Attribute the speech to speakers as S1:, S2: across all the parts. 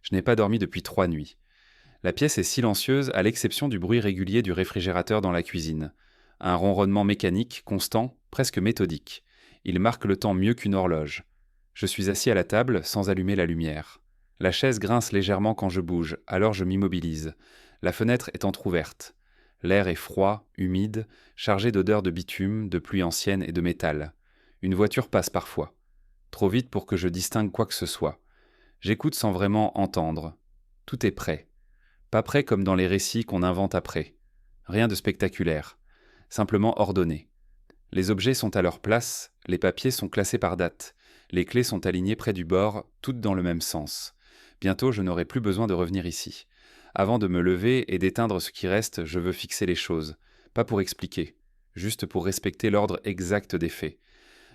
S1: Je n'ai pas dormi depuis 3 nuits. La pièce est silencieuse à l'exception du bruit régulier du réfrigérateur dans la cuisine. Un ronronnement mécanique, constant, presque méthodique. Il marque le temps mieux qu'une horloge. Je suis assis à la table sans allumer la lumière. La chaise grince légèrement quand je bouge, alors je m'immobilise. La fenêtre est entr'ouverte. L'air est froid, humide, chargé d'odeurs de bitume, de pluie ancienne et de métal. Une voiture passe parfois. Trop vite pour que je distingue quoi que ce soit. J'écoute sans vraiment entendre. Tout est prêt. Pas prêt comme dans les récits qu'on invente après. Rien de spectaculaire. Simplement ordonné. Les objets sont à leur place, les papiers sont classés par date. Les clés sont alignées près du bord, toutes dans le même sens. Bientôt, je n'aurai plus besoin de revenir ici. Avant de me lever et d'éteindre ce qui reste, je veux fixer les choses. Pas pour expliquer, juste pour respecter l'ordre exact des faits.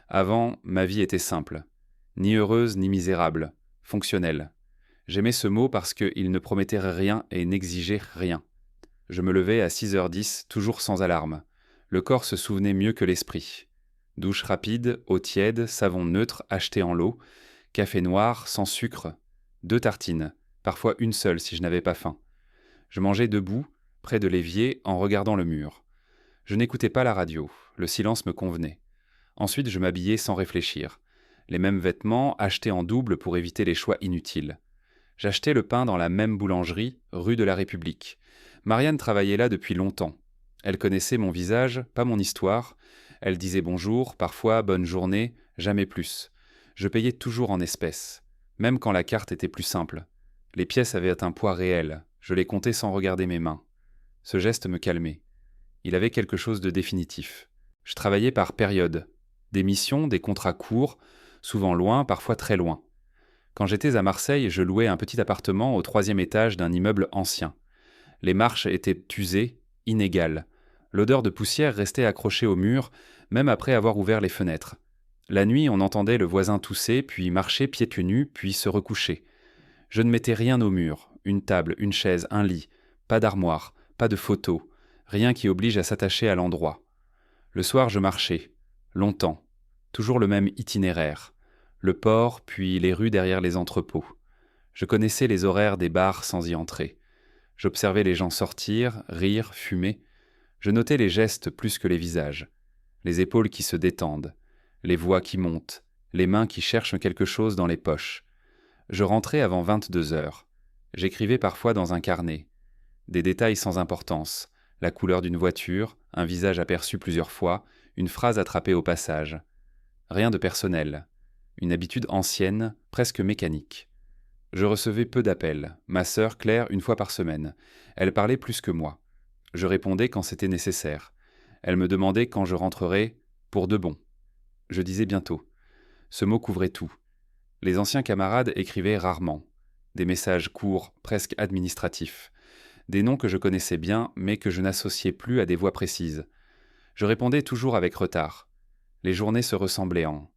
S1: Avant, ma vie était simple. Ni heureuse ni misérable. Fonctionnelle. J'aimais ce mot parce qu'il ne promettait rien et n'exigeait rien. Je me levais à 6h10, toujours sans alarme. Le corps se souvenait mieux que l'esprit. Douche rapide, eau tiède, savon neutre acheté en lot, café noir, sans sucre, 2 tartines, parfois une seule si je n'avais pas faim. Je mangeais debout, près de l'évier, en regardant le mur. Je n'écoutais pas la radio, le silence me convenait. Ensuite, je m'habillais sans réfléchir. Les mêmes vêtements, achetés en double pour éviter les choix inutiles. J'achetais le pain dans la même boulangerie, rue de la République. Marianne travaillait là depuis longtemps. Elle connaissait mon visage, pas mon histoire. Elle disait bonjour, parfois bonne journée, jamais plus. Je payais toujours en espèces, même quand la carte était plus simple. Les pièces avaient un poids réel, je les comptais sans regarder mes mains. Ce geste me calmait. Il avait quelque chose de définitif. Je travaillais par période. Des missions, des contrats courts, souvent loin, parfois très loin. Quand j'étais à Marseille, je louais un petit appartement au 3e étage d'un immeuble ancien. Les marches étaient usées, inégales. L'odeur de poussière restait accrochée au mur, même après avoir ouvert les fenêtres. La nuit, on entendait le voisin tousser, puis marcher pieds nus, puis se recoucher. Je ne mettais rien au mur, une table, une chaise, un lit, pas d'armoire, pas de photos, rien qui oblige à s'attacher à l'endroit. Le soir, je marchais, longtemps, toujours le même itinéraire. Le port, puis les rues derrière les entrepôts. Je connaissais les horaires des bars sans y entrer. J'observais les gens sortir, rire, fumer. Je notais les gestes plus que les visages. Les épaules qui se détendent, les voix qui montent, les mains qui cherchent quelque chose dans les poches. Je rentrais avant 22h. J'écrivais parfois dans un carnet. Des détails sans importance, la couleur d'une voiture, un visage aperçu plusieurs fois, une phrase attrapée au passage. Rien de personnel. Une habitude ancienne, presque mécanique. Je recevais peu d'appels. Ma sœur, Claire, une fois par semaine. Elle parlait plus que moi. Je répondais quand c'était nécessaire. Elle me demandait quand je rentrerais, pour de bon. Je disais bientôt. Ce mot couvrait tout. Les anciens camarades écrivaient rarement. Des messages courts, presque administratifs. Des noms que je connaissais bien, mais que je n'associais plus à des voix précises. Je répondais toujours avec retard. Les journées se ressemblaient en...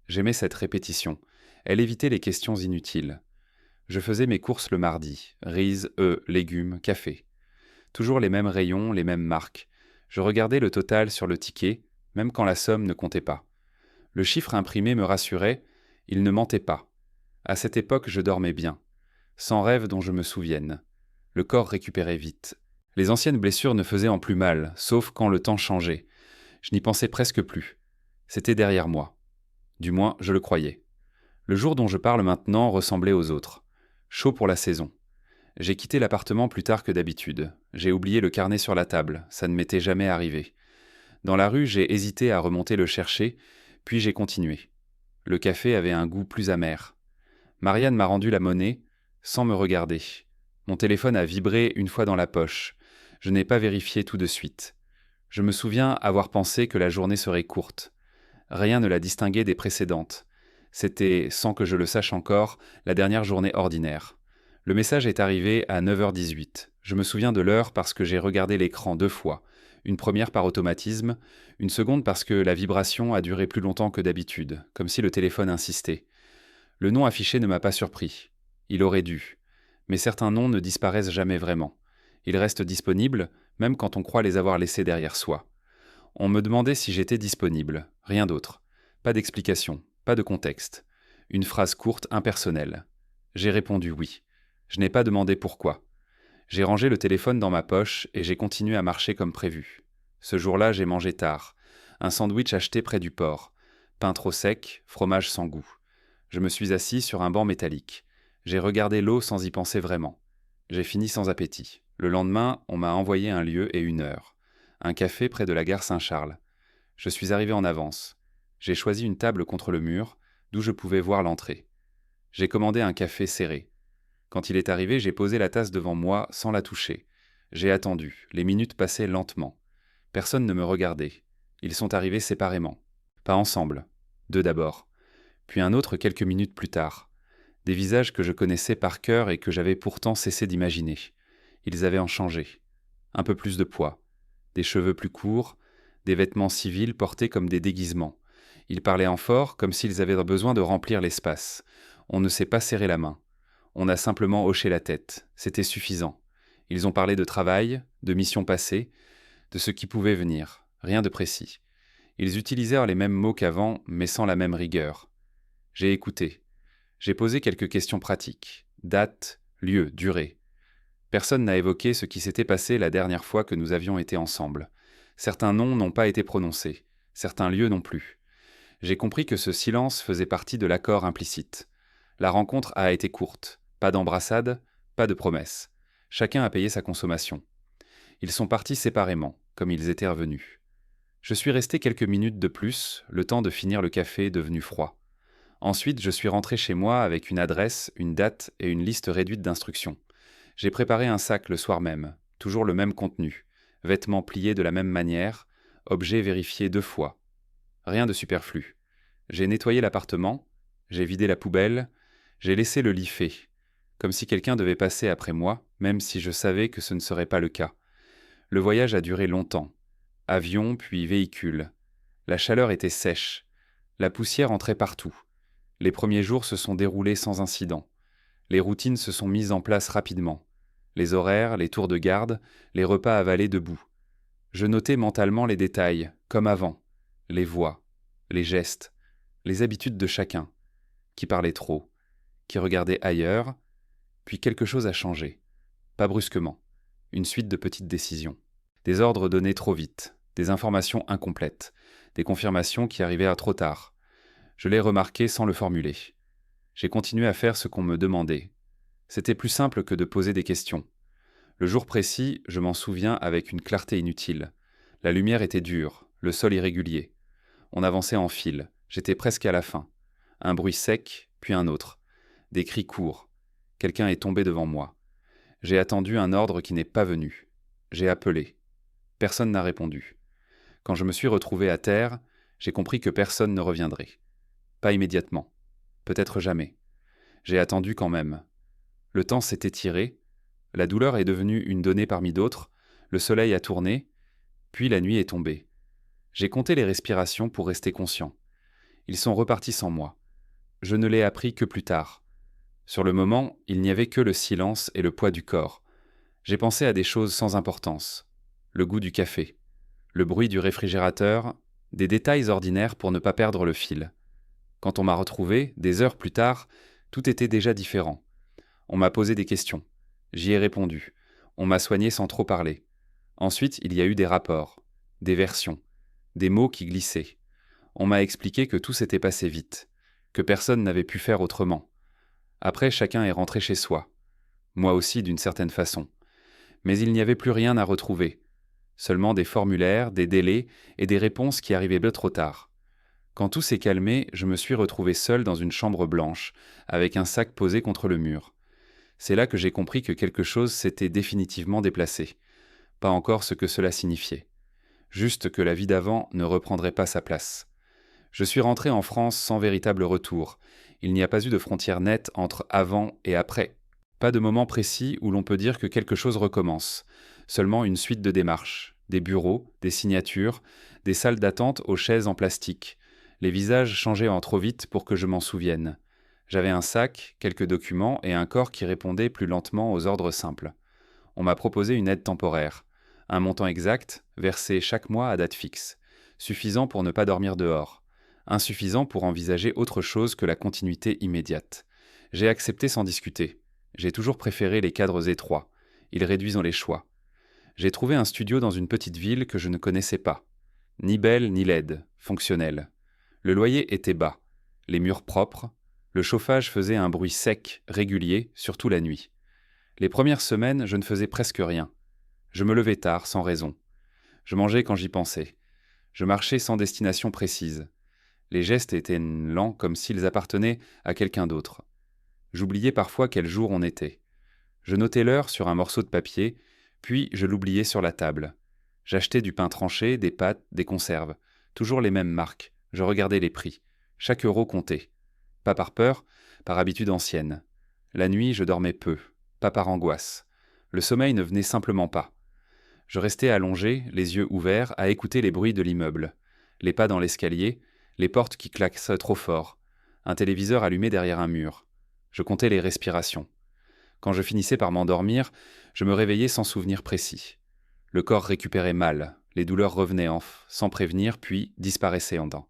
S1: J'aimais cette répétition. Elle évitait les questions inutiles. Je faisais mes courses le mardi. Riz, œufs, légumes, café. Toujours les mêmes rayons, les mêmes marques. Je regardais le total sur le ticket, même quand la somme ne comptait pas. Le chiffre imprimé me rassurait, il ne mentait pas. À cette époque, je dormais bien. Sans rêve dont je me souvienne. Le corps récupérait vite. Les anciennes blessures ne faisaient en plus mal, sauf quand le temps changeait. Je n'y pensais presque plus. C'était derrière moi. Du moins, je le croyais. Le jour dont je parle maintenant ressemblait aux autres. Chaud pour la saison. J'ai quitté l'appartement plus tard que d'habitude. J'ai oublié le carnet sur la table, ça ne m'était jamais arrivé. Dans la rue, j'ai hésité à remonter le chercher, puis j'ai continué. Le café avait un goût plus amer. Marianne m'a rendu la monnaie, sans me regarder. Mon téléphone a vibré une fois dans la poche. Je n'ai pas vérifié tout de suite. Je me souviens avoir pensé que la journée serait courte. Rien ne la distinguait des précédentes. C'était, sans que je le sache encore, la dernière journée ordinaire. Le message est arrivé à 9h18. Je me souviens de l'heure parce que j'ai regardé l'écran 2 fois. Une première par automatisme, une seconde parce que la vibration a duré plus longtemps que d'habitude, comme si le téléphone insistait. Le nom affiché ne m'a pas surpris. Il aurait dû. Mais certains noms ne disparaissent jamais vraiment. Ils restent disponibles, même quand on croit les avoir laissés derrière soi. On me demandait si j'étais disponible, rien d'autre. Pas d'explication, pas de contexte. Une phrase courte, impersonnelle. J'ai répondu oui. Je n'ai pas demandé pourquoi. J'ai rangé le téléphone dans ma poche et j'ai continué à marcher comme prévu. Ce jour-là, j'ai mangé tard. Un sandwich acheté près du port. Pain trop sec, fromage sans goût. Je me suis assis sur un banc métallique. J'ai regardé l'eau sans y penser vraiment. J'ai fini sans appétit. Le lendemain, on m'a envoyé un lieu et une heure. Un café près de la gare Saint-Charles. Je suis arrivé en avance. J'ai choisi une table contre le mur, d'où je pouvais voir l'entrée. J'ai commandé un café serré. Quand il est arrivé, j'ai posé la tasse devant moi sans la toucher. J'ai attendu. Les minutes passaient lentement. Personne ne me regardait. Ils sont arrivés séparément. Pas ensemble. Deux d'abord. Puis un autre quelques minutes plus tard. Des visages que je connaissais par cœur et que j'avais pourtant cessé d'imaginer. Ils avaient en changé. Un peu plus de poids. Des cheveux plus courts, des vêtements civils portés comme des déguisements. Ils parlaient en fort, comme s'ils avaient besoin de remplir l'espace. On ne s'est pas serré la main. On a simplement hoché la tête. C'était suffisant. Ils ont parlé de travail, de missions passées, de ce qui pouvait venir. Rien de précis. Ils utilisèrent les mêmes mots qu'avant, mais sans la même rigueur. J'ai écouté. J'ai posé quelques questions pratiques. Date, lieu, durée. Personne n'a évoqué ce qui s'était passé la dernière fois que nous avions été ensemble. Certains noms n'ont pas été prononcés. Certains lieux non plus. J'ai compris que ce silence faisait partie de l'accord implicite. La rencontre a été courte. Pas d'embrassade, pas de promesses. Chacun a payé sa consommation. Ils sont partis séparément, comme ils étaient revenus. Je suis resté quelques minutes de plus, le temps de finir le café devenu froid. Ensuite, je suis rentré chez moi avec une adresse, une date et une liste réduite d'instructions. J'ai préparé un sac le soir même, toujours le même contenu, vêtements pliés de la même manière, objets vérifiés 2 fois. Rien de superflu. J'ai nettoyé l'appartement, j'ai vidé la poubelle, j'ai laissé le lit fait, comme si quelqu'un devait passer après moi, même si je savais que ce ne serait pas le cas. Le voyage a duré longtemps. Avion puis véhicule. La chaleur était sèche. La poussière entrait partout. Les premiers jours se sont déroulés sans incident. Les routines se sont mises en place rapidement. Les horaires, les tours de garde, les repas avalés debout. Je notais mentalement les détails, comme avant. Les voix, les gestes, les habitudes de chacun. Qui parlait trop, qui regardait ailleurs, puis quelque chose a changé. Pas brusquement. Une suite de petites décisions. Des ordres donnés trop vite, des informations incomplètes, des confirmations qui arrivaient trop tard. Je l'ai remarqué sans le formuler. J'ai continué à faire ce qu'on me demandait. C'était plus simple que de poser des questions. Le jour précis, je m'en souviens avec une clarté inutile. La lumière était dure, le sol irrégulier. On avançait en file, j'étais presque à la fin. Un bruit sec, puis un autre. Des cris courts. Quelqu'un est tombé devant moi. J'ai attendu un ordre qui n'est pas venu. J'ai appelé. Personne n'a répondu. Quand je me suis retrouvé à terre, j'ai compris que personne ne reviendrait. Pas immédiatement. Peut-être jamais. J'ai attendu quand même. Le temps s'est étiré. La douleur est devenue une donnée parmi d'autres. Le soleil a tourné. Puis la nuit est tombée. J'ai compté les respirations pour rester conscient. Ils sont repartis sans moi. Je ne l'ai appris que plus tard. Sur le moment, il n'y avait que le silence et le poids du corps. J'ai pensé à des choses sans importance. Le goût du café, le bruit du réfrigérateur, des détails ordinaires pour ne pas perdre le fil. Quand on m'a retrouvé, des heures plus tard, tout était déjà différent. On m'a posé des questions. J'y ai répondu. On m'a soigné sans trop parler. Ensuite, il y a eu des rapports, des versions, des mots qui glissaient. On m'a expliqué que tout s'était passé vite, que personne n'avait pu faire autrement. Après, chacun est rentré chez soi. Moi aussi, d'une certaine façon. Mais il n'y avait plus rien à retrouver. Seulement des formulaires, des délais et des réponses qui arrivaient bien trop tard. Quand tout s'est calmé, je me suis retrouvé seul dans une chambre blanche, avec un sac posé contre le mur. C'est là que j'ai compris que quelque chose s'était définitivement déplacé. Pas encore ce que cela signifiait. Juste que la vie d'avant ne reprendrait pas sa place. Je suis rentré en France sans véritable retour. Il n'y a pas eu de frontière nette entre avant et après. Pas de moment précis où l'on peut dire que quelque chose recommence. Seulement une suite de démarches. Des bureaux, des signatures, des salles d'attente aux chaises en plastique. Les visages changeaient en trop vite pour que je m'en souvienne. J'avais un sac, quelques documents et un corps qui répondait plus lentement aux ordres simples. On m'a proposé une aide temporaire. Un montant exact, versé chaque mois à date fixe. Suffisant pour ne pas dormir dehors. Insuffisant pour envisager autre chose que la continuité immédiate. J'ai accepté sans discuter. J'ai toujours préféré les cadres étroits. Ils réduisent les choix. J'ai trouvé un studio dans une petite ville que je ne connaissais pas. Ni belle ni laide, fonctionnelle. Le loyer était bas, les murs propres, le chauffage faisait un bruit sec, régulier, surtout la nuit. Les premières semaines, je ne faisais presque rien. Je me levais tard, sans raison. Je mangeais quand j'y pensais. Je marchais sans destination précise. Les gestes étaient lents comme s'ils appartenaient à quelqu'un d'autre. J'oubliais parfois quel jour on était. Je notais l'heure sur un morceau de papier, puis je l'oubliais sur la table. J'achetais du pain tranché, des pâtes, des conserves. Toujours les mêmes marques. Je regardais les prix. Chaque euro comptait. Pas par peur, par habitude ancienne. La nuit, je dormais peu. Pas par angoisse. Le sommeil ne venait simplement pas. Je restais allongé, les yeux ouverts, à écouter les bruits de l'immeuble. Les pas dans l'escalier, les portes qui claquent trop fort, un téléviseur allumé derrière un mur. Je comptais les respirations. Quand je finissais par m'endormir, je me réveillais sans souvenir précis. Le corps récupérait mal, les douleurs revenaient sans prévenir, puis disparaissaient en dents.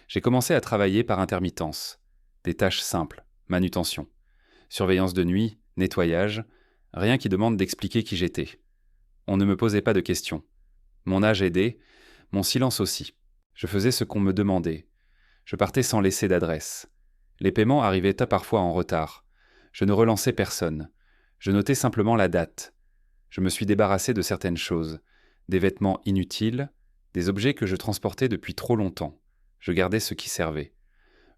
S1: J'ai commencé à travailler par intermittence. Des tâches simples, manutention, surveillance de nuit, nettoyage, rien qui demande d'expliquer qui j'étais. On ne me posait pas de questions. Mon âge aidait, mon silence aussi. Je faisais ce qu'on me demandait. Je partais sans laisser d'adresse. Les paiements arrivaient parfois en retard. Je ne relançais personne. Je notais simplement la date. Je me suis débarrassé de certaines choses. Des vêtements inutiles, des objets que je transportais depuis trop longtemps. Je gardais ce qui servait.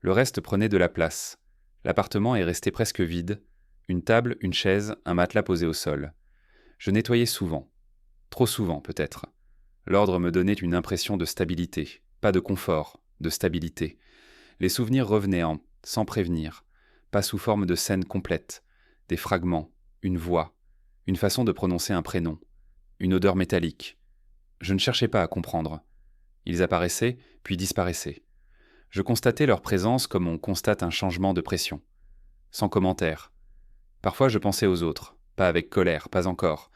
S1: Le reste prenait de la place. L'appartement est resté presque vide. Une table, une chaise, un matelas posé au sol. Je nettoyais souvent. Trop souvent, peut-être. L'ordre me donnait une impression de stabilité. Pas de confort, de stabilité. Les souvenirs revenaient sans prévenir. Pas sous forme de scène complète. Des fragments, une voix, une façon de prononcer un prénom, une odeur métallique. Je ne cherchais pas à comprendre. Ils apparaissaient, puis disparaissaient. Je constatais leur présence comme on constate un changement de pression. Sans commentaire. Parfois je pensais aux autres, pas avec colère, pas encore.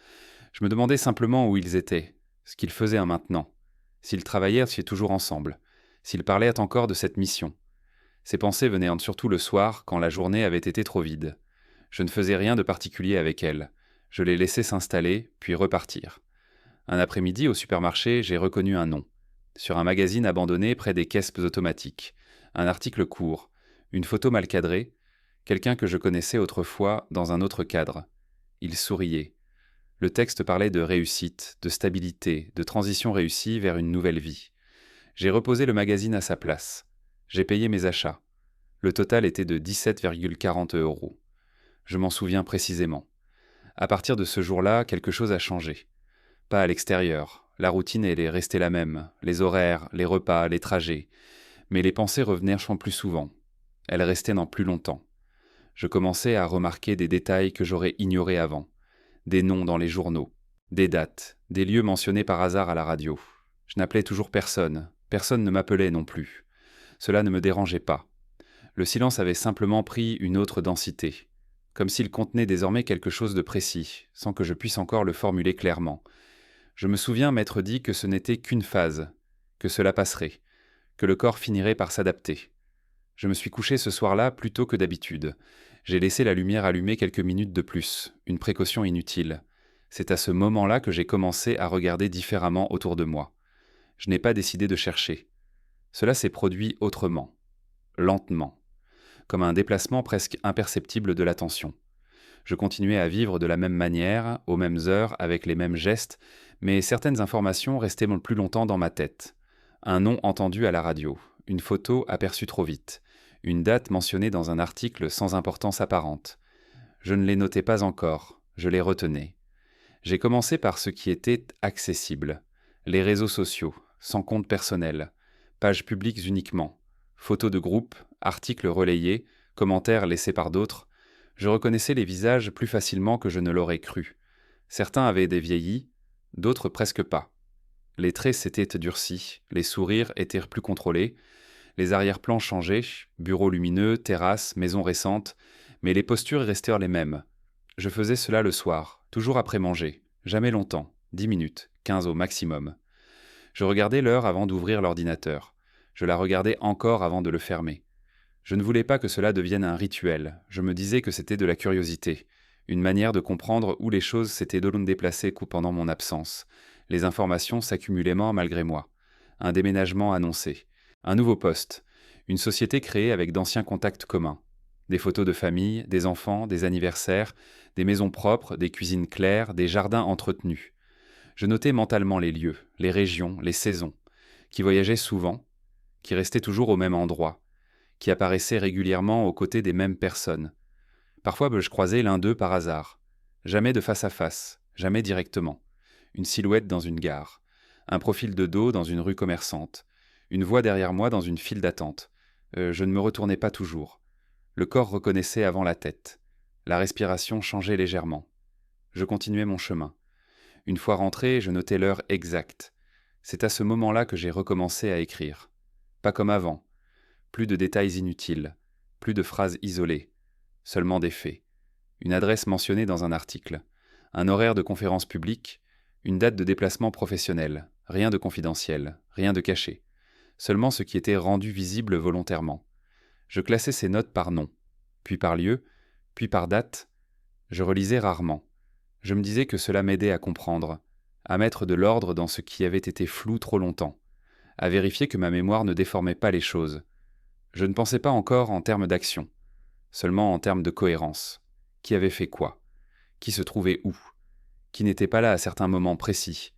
S1: Je me demandais simplement où ils étaient, ce qu'ils faisaient maintenant, s'ils travaillaient toujours ensemble, s'ils parlaient encore de cette mission. Ces pensées venaient surtout le soir, quand la journée avait été trop vide. Je ne faisais rien de particulier avec elles. Je les laissais s'installer, puis repartir. Un après-midi, au supermarché, j'ai reconnu un nom. Sur un magazine abandonné près des caisses automatiques. Un article court, une photo mal cadrée, quelqu'un que je connaissais autrefois dans un autre cadre. Il souriait. Le texte parlait de réussite, de stabilité, de transition réussie vers une nouvelle vie. J'ai reposé le magazine à sa place. J'ai payé mes achats. Le total était de 17,40 €. Je m'en souviens précisément. À partir de ce jour-là, quelque chose a changé. Pas à l'extérieur. La routine elle est restée la même. Les horaires, les repas, les trajets. Mais les pensées revenaient plus souvent. Elles restaient dans plus longtemps. Je commençais à remarquer des détails que j'aurais ignorés avant. Des noms dans les journaux. Des dates. Des lieux mentionnés par hasard à la radio. Je n'appelais toujours personne. Personne ne m'appelait non plus. Cela ne me dérangeait pas. Le silence avait simplement pris une autre densité. Comme s'il contenait désormais quelque chose de précis, sans que je puisse encore le formuler clairement. Je me souviens m'être dit que ce n'était qu'une phase, que cela passerait, que le corps finirait par s'adapter. Je me suis couché ce soir-là plus tôt que d'habitude. J'ai laissé la lumière allumée quelques minutes de plus, une précaution inutile. C'est à ce moment-là que j'ai commencé à regarder différemment autour de moi. Je n'ai pas décidé de chercher. Cela s'est produit autrement, lentement, comme un déplacement presque imperceptible de l'attention. Je continuais à vivre de la même manière, aux mêmes heures, avec les mêmes gestes, mais certaines informations restaient plus longtemps dans ma tête. Un nom entendu à la radio, une photo aperçue trop vite, une date mentionnée dans un article sans importance apparente. Je ne les notais pas encore, je les retenais. J'ai commencé par ce qui était accessible, les réseaux sociaux, sans compte personnel, pages publiques uniquement, photos de groupe, articles relayés, commentaires laissés par d'autres. Je reconnaissais les visages plus facilement que je ne l'aurais cru. Certains avaient des vieillis, d'autres presque pas. Les traits s'étaient durcis, les sourires étaient plus contrôlés, les arrière-plans changeaient, bureaux lumineux, terrasses, maisons récentes, mais les postures restèrent les mêmes. Je faisais cela le soir, toujours après manger, jamais longtemps, 10 minutes, 15 au maximum. Je regardais l'heure avant d'ouvrir l'ordinateur. Je la regardais encore avant de le fermer. Je ne voulais pas que cela devienne un rituel, je me disais que c'était de la curiosité. Une manière de comprendre où les choses s'étaient déplacées pendant mon absence. Les informations s'accumulaient malgré moi. Un déménagement annoncé. Un nouveau poste. Une société créée avec d'anciens contacts communs. Des photos de famille, des enfants, des anniversaires, des maisons propres, des cuisines claires, des jardins entretenus. Je notais mentalement les lieux, les régions, les saisons, qui voyageaient souvent, qui restaient toujours au même endroit, qui apparaissaient régulièrement aux côtés des mêmes personnes. Parfois, je croisais l'un d'eux par hasard. Jamais de face à face, jamais directement. Une silhouette dans une gare, un profil de dos dans une rue commerçante, une voix derrière moi dans une file d'attente. Je ne me retournais pas toujours. Le corps reconnaissait avant la tête. La respiration changeait légèrement. Je continuais mon chemin. Une fois rentré, je notais l'heure exacte. C'est à ce moment-là que j'ai recommencé à écrire. Pas comme avant. Plus de détails inutiles. Plus de phrases isolées. Seulement des faits. Une adresse mentionnée dans un article. Un horaire de conférence publique. Une date de déplacement professionnel. Rien de confidentiel. Rien de caché. Seulement ce qui était rendu visible volontairement. Je classais ces notes par nom, puis par lieu, puis par date. Je relisais rarement. Je me disais que cela m'aidait à comprendre, à mettre de l'ordre dans ce qui avait été flou trop longtemps, à vérifier que ma mémoire ne déformait pas les choses. Je ne pensais pas encore en termes d'action, seulement en termes de cohérence. Qui avait fait quoi? Qui se trouvait où? Qui n'était pas là à certains moments précis?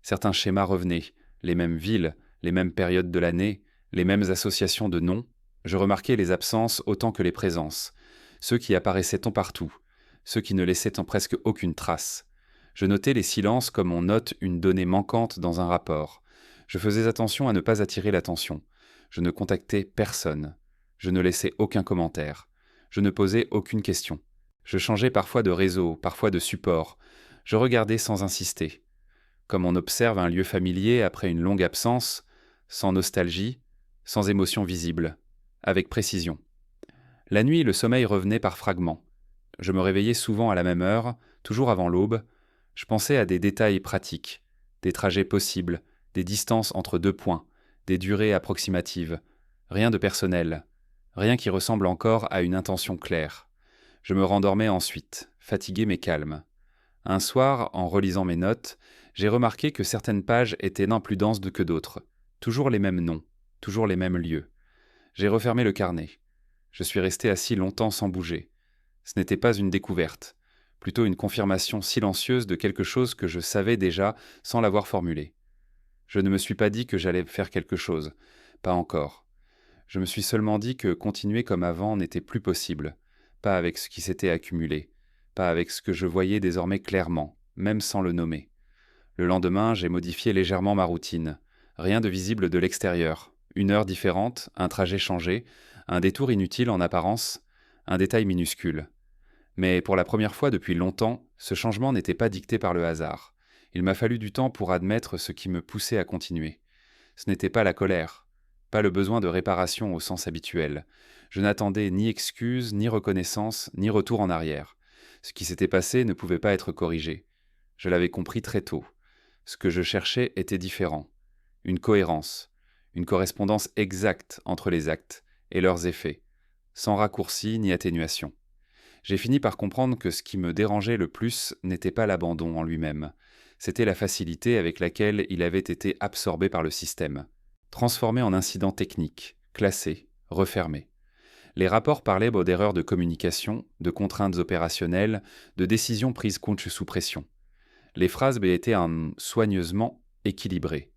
S1: Certains schémas revenaient, les mêmes villes, les mêmes périodes de l'année, les mêmes associations de noms. Je remarquais les absences autant que les présences, ceux qui apparaissaient tant partout, ceux qui ne laissaient presque aucune trace. Je notais les silences comme on note une donnée manquante dans un rapport. Je faisais attention à ne pas attirer l'attention. Je ne contactais personne. Je ne laissais aucun commentaire. Je ne posais aucune question. Je changeais parfois de réseau, parfois de support. Je regardais sans insister. Comme on observe un lieu familier après une longue absence, sans nostalgie, sans émotion visible, avec précision. La nuit, le sommeil revenait par fragments. Je me réveillais souvent à la même heure, toujours avant l'aube. Je pensais à des détails pratiques, des trajets possibles, des distances entre deux points, des durées approximatives. Rien de personnel, rien qui ressemble encore à une intention claire. Je me rendormais ensuite, fatigué mais calme. Un soir, en relisant mes notes, j'ai remarqué que certaines pages étaient plus denses que d'autres. Toujours les mêmes noms, toujours les mêmes lieux. J'ai refermé le carnet. Je suis resté assis longtemps sans bouger. Ce n'était pas une découverte, plutôt une confirmation silencieuse de quelque chose que je savais déjà sans l'avoir formulé. Je ne me suis pas dit que j'allais faire quelque chose, pas encore. Je me suis seulement dit que continuer comme avant n'était plus possible, pas avec ce qui s'était accumulé, pas avec ce que je voyais désormais clairement, même sans le nommer. Le lendemain, j'ai modifié légèrement ma routine. Rien de visible de l'extérieur. Une heure différente, un trajet changé, un détour inutile en apparence, un détail minuscule. Mais pour la première fois depuis longtemps, ce changement n'était pas dicté par le hasard. Il m'a fallu du temps pour admettre ce qui me poussait à continuer. Ce n'était pas la colère, pas le besoin de réparation au sens habituel. Je n'attendais ni excuse, ni reconnaissance, ni retour en arrière. Ce qui s'était passé ne pouvait pas être corrigé. Je l'avais compris très tôt. Ce que je cherchais était différent. Une cohérence, une correspondance exacte entre les actes et leurs effets, sans raccourci ni atténuation. J'ai fini par comprendre que ce qui me dérangeait le plus n'était pas l'abandon en lui-même, c'était la facilité avec laquelle il avait été absorbé par le système, transformé en incident technique, classé, refermé. Les rapports parlaient d'erreurs de communication, de contraintes opérationnelles, de décisions prises sous pression. Les phrases étaient soigneusement équilibrées.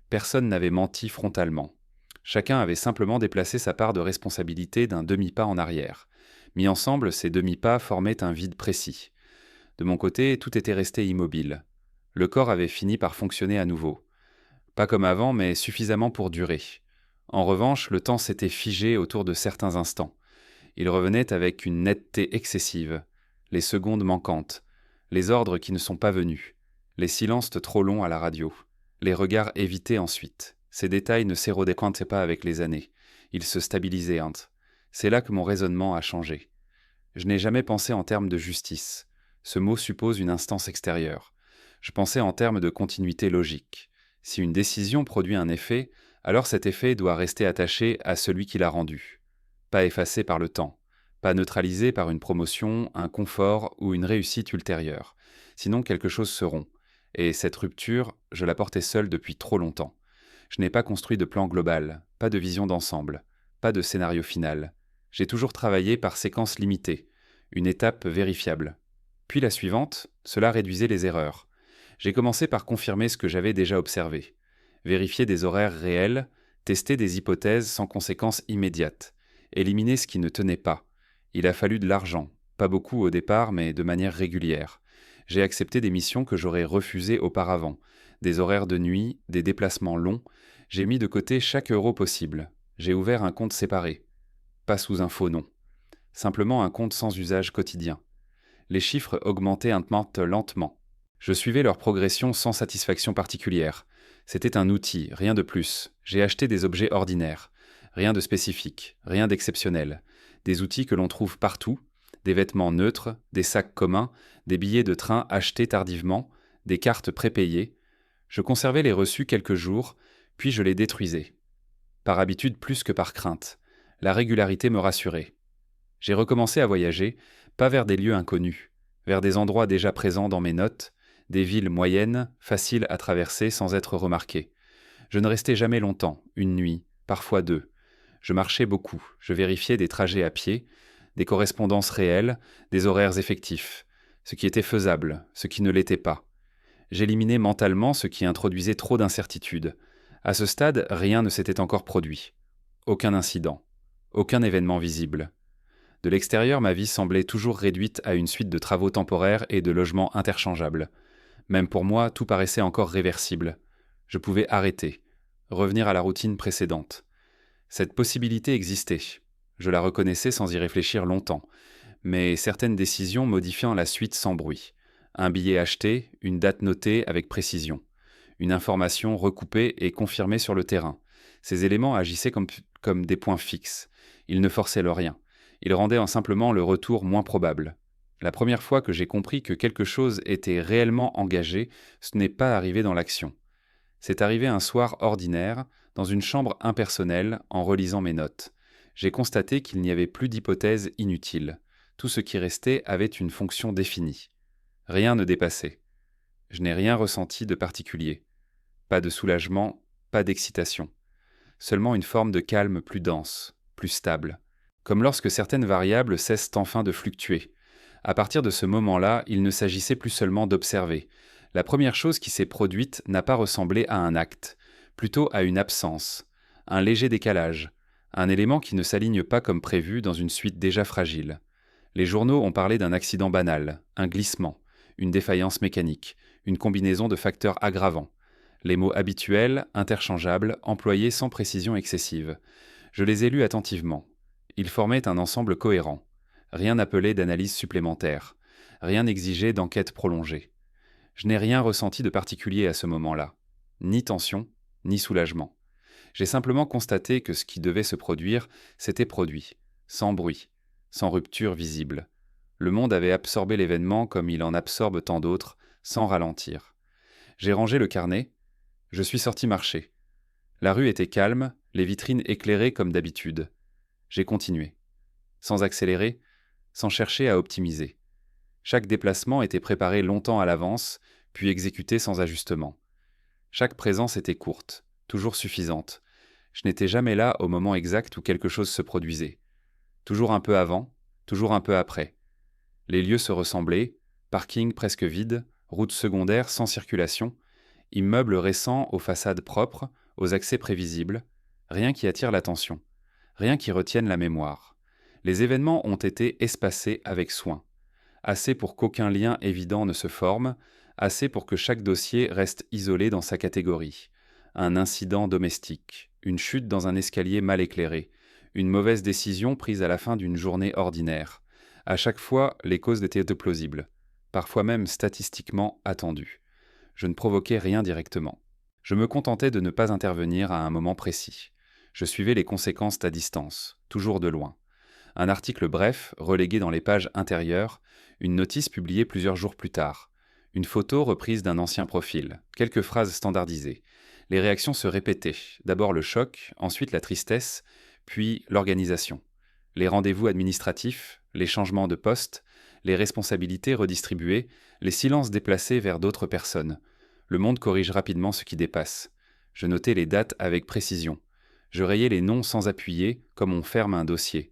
S1: Personne n'avait menti frontalement. Chacun avait simplement déplacé sa part de responsabilité d'un demi-pas en arrière. Mis ensemble, ces demi-pas formaient un vide précis. De mon côté, tout était resté immobile. Le corps avait fini par fonctionner à nouveau. Pas comme avant, mais suffisamment pour durer. En revanche, le temps s'était figé autour de certains instants. Il revenait avec une netteté excessive. Les secondes manquantes, les ordres qui ne sont pas venus, les silences trop longs à la radio, les regards évités ensuite. Ces détails ne s'érodaient pas avec les années. Ils se stabilisaient. C'est là que mon raisonnement a changé. Je n'ai jamais pensé en termes de justice. Ce mot suppose une instance extérieure. Je pensais en termes de continuité logique. Si une décision produit un effet, alors cet effet doit rester attaché à celui qui l'a rendu. Pas effacé par le temps, pas neutralisé par une promotion, un confort ou une réussite ultérieure. Sinon, quelque chose se rompt. Et cette rupture, je la portais seule depuis trop longtemps. Je n'ai pas construit de plan global, pas de vision d'ensemble, pas de scénario final. J'ai toujours travaillé par séquences limitées, une étape vérifiable. Puis la suivante, cela réduisait les erreurs. J'ai commencé par confirmer ce que j'avais déjà observé. Vérifier des horaires réels, tester des hypothèses sans conséquences immédiates, éliminer ce qui ne tenait pas. Il a fallu de l'argent, pas beaucoup au départ, mais de manière régulière. J'ai accepté des missions que j'aurais refusées auparavant, des horaires de nuit, des déplacements longs. J'ai mis de côté chaque euro possible. J'ai ouvert un compte séparé. Pas sous un faux nom. Simplement un compte sans usage quotidien. Les chiffres augmentaient un peu lentement. Je suivais leur progression sans satisfaction particulière. C'était un outil, rien de plus. J'ai acheté des objets ordinaires. Rien de spécifique, rien d'exceptionnel. Des outils que l'on trouve partout, des vêtements neutres, des sacs communs, des billets de train achetés tardivement, des cartes prépayées. Je conservais les reçus quelques jours, puis je les détruisais. Par habitude plus que par crainte. La régularité me rassurait. J'ai recommencé à voyager, pas vers des lieux inconnus, vers des endroits déjà présents dans mes notes, des villes moyennes, faciles à traverser sans être remarquées. Je ne restais jamais longtemps, une nuit, parfois deux. Je marchais beaucoup, je vérifiais des trajets à pied, des correspondances réelles, des horaires effectifs, ce qui était faisable, ce qui ne l'était pas. J'éliminais mentalement ce qui introduisait trop d'incertitudes. À ce stade, rien ne s'était encore produit. Aucun incident, aucun événement visible. De l'extérieur, ma vie semblait toujours réduite à une suite de travaux temporaires et de logements interchangeables. Même pour moi, tout paraissait encore réversible. Je pouvais arrêter, revenir à la routine précédente. Cette possibilité existait. Je la reconnaissais sans y réfléchir longtemps, mais certaines décisions modifiant la suite sans bruit. Un billet acheté, une date notée avec précision. Une information recoupée et confirmée sur le terrain. Ces éléments agissaient comme des points fixes. Ils ne forçaient le rien. Ils rendaient simplement le retour moins probable. La première fois que j'ai compris que quelque chose était réellement engagé, ce n'est pas arrivé dans l'action. C'est arrivé un soir ordinaire, dans une chambre impersonnelle, en relisant mes notes. J'ai constaté qu'il n'y avait plus d'hypothèses inutiles. Tout ce qui restait avait une fonction définie. Rien ne dépassait. Je n'ai rien ressenti de particulier. Pas de soulagement, pas d'excitation. Seulement une forme de calme plus dense, plus stable. Comme lorsque certaines variables cessent enfin de fluctuer. À partir de ce moment-là, il ne s'agissait plus seulement d'observer. La première chose qui s'est produite n'a pas ressemblé à un acte, plutôt à une absence, un léger décalage, un élément qui ne s'aligne pas comme prévu dans une suite déjà fragile. Les journaux ont parlé d'un accident banal, un glissement, une défaillance mécanique, une combinaison de facteurs aggravants. Les mots habituels, interchangeables, employés sans précision excessive. Je les ai lus attentivement. Ils formaient un ensemble cohérent. Rien n'appelait d'analyse supplémentaire. Rien n'exigeait d'enquête prolongée. Je n'ai rien ressenti de particulier à ce moment-là. Ni tension, ni soulagement. J'ai simplement constaté que ce qui devait se produire s'était produit, sans bruit, sans rupture visible. Le monde avait absorbé l'événement comme il en absorbe tant d'autres, sans ralentir. J'ai rangé le carnet. Je suis sorti marcher. La rue était calme, les vitrines éclairées comme d'habitude. J'ai continué. Sans accélérer, sans chercher à optimiser. Chaque déplacement était préparé longtemps à l'avance, puis exécuté sans ajustement. Chaque présence était courte, toujours suffisante. Je n'étais jamais là au moment exact où quelque chose se produisait. Toujours un peu avant, toujours un peu après. Les lieux se ressemblaient, parking presque vide, route secondaire sans circulation, immeubles récents aux façades propres, aux accès prévisibles, rien qui attire l'attention, rien qui retienne la mémoire. Les événements ont été espacés avec soin, assez pour qu'aucun lien évident ne se forme, assez pour que chaque dossier reste isolé dans sa catégorie. Un incident domestique, une chute dans un escalier mal éclairé, une mauvaise décision prise à la fin d'une journée ordinaire. À chaque fois, les causes étaient plausibles, parfois même statistiquement attendues. Je ne provoquais rien directement. Je me contentais de ne pas intervenir à un moment précis. Je suivais les conséquences à distance, toujours de loin. Un article bref, relégué dans les pages intérieures, une notice publiée plusieurs jours plus tard, une photo reprise d'un ancien profil, quelques phrases standardisées. Les réactions se répétaient, d'abord le choc, ensuite la tristesse, puis l'organisation. Les rendez-vous administratifs, les changements de poste, les responsabilités redistribuées, les silences déplacés vers d'autres personnes. Le monde corrige rapidement ce qui dépasse. Je notais les dates avec précision. Je rayais les noms sans appuyer, comme on ferme un dossier.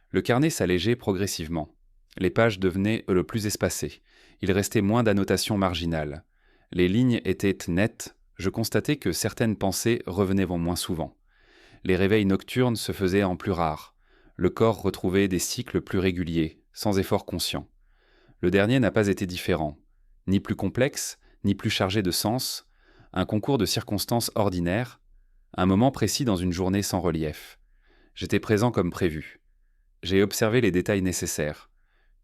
S1: Le carnet s'allégeait progressivement. Les pages devenaient le plus espacées. Il restait moins d'annotations marginales. Les lignes étaient nettes. Je constatais que certaines pensées revenaient moins souvent. Les réveils nocturnes se faisaient en plus rares. Le corps retrouvait des cycles plus réguliers, sans effort conscient. Le dernier n'a pas été différent. Ni plus complexe, ni plus chargé de sens. Un concours de circonstances ordinaires. Un moment précis dans une journée sans relief. J'étais présent comme prévu. J'ai observé les détails nécessaires.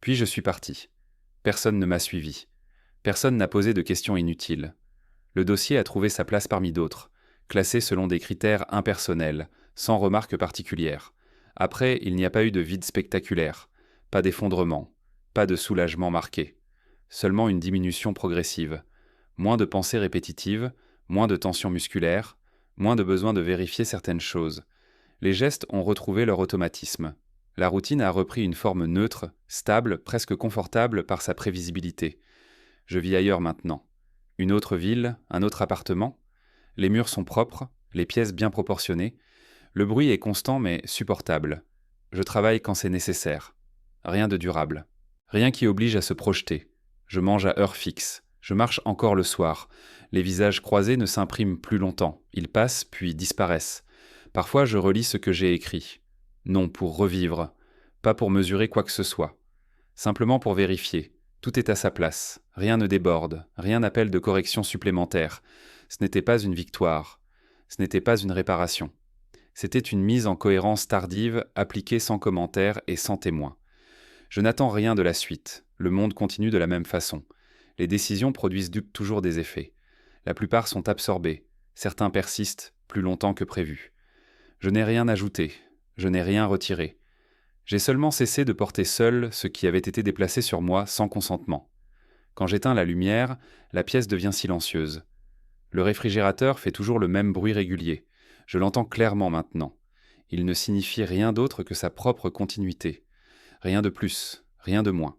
S1: Puis je suis parti. Personne ne m'a suivi. Personne n'a posé de questions inutiles. Le dossier a trouvé sa place parmi d'autres, classé selon des critères impersonnels, sans remarque particulière. Après, il n'y a pas eu de vide spectaculaire, pas d'effondrement, pas de soulagement marqué. Seulement une diminution progressive. Moins de pensées répétitives, moins de tensions musculaires, moins de besoin de vérifier certaines choses. Les gestes ont retrouvé leur automatisme. La routine a repris une forme neutre, stable, presque confortable par sa prévisibilité. Je vis ailleurs maintenant. Une autre ville, un autre appartement. Les murs sont propres, les pièces bien proportionnées. Le bruit est constant mais supportable. Je travaille quand c'est nécessaire. Rien de durable. Rien qui oblige à se projeter. Je mange à heure fixe. Je marche encore le soir. Les visages croisés ne s'impriment plus longtemps. Ils passent puis disparaissent. Parfois je relis ce que j'ai écrit. Non pour revivre, pas pour mesurer quoi que ce soit. Simplement pour vérifier. Tout est à sa place. Rien ne déborde. Rien n'appelle de correction supplémentaire. Ce n'était pas une victoire. Ce n'était pas une réparation. C'était une mise en cohérence tardive, appliquée sans commentaire et sans témoin. Je n'attends rien de la suite. Le monde continue de la même façon. Les décisions produisent toujours des effets. La plupart sont absorbés. Certains persistent plus longtemps que prévu. Je n'ai rien ajouté. Je n'ai rien retiré. J'ai seulement cessé de porter seul ce qui avait été déplacé sur moi sans consentement. Quand j'éteins la lumière, la pièce devient silencieuse. Le réfrigérateur fait toujours le même bruit régulier. Je l'entends clairement maintenant. Il ne signifie rien d'autre que sa propre continuité. Rien de plus, rien de moins.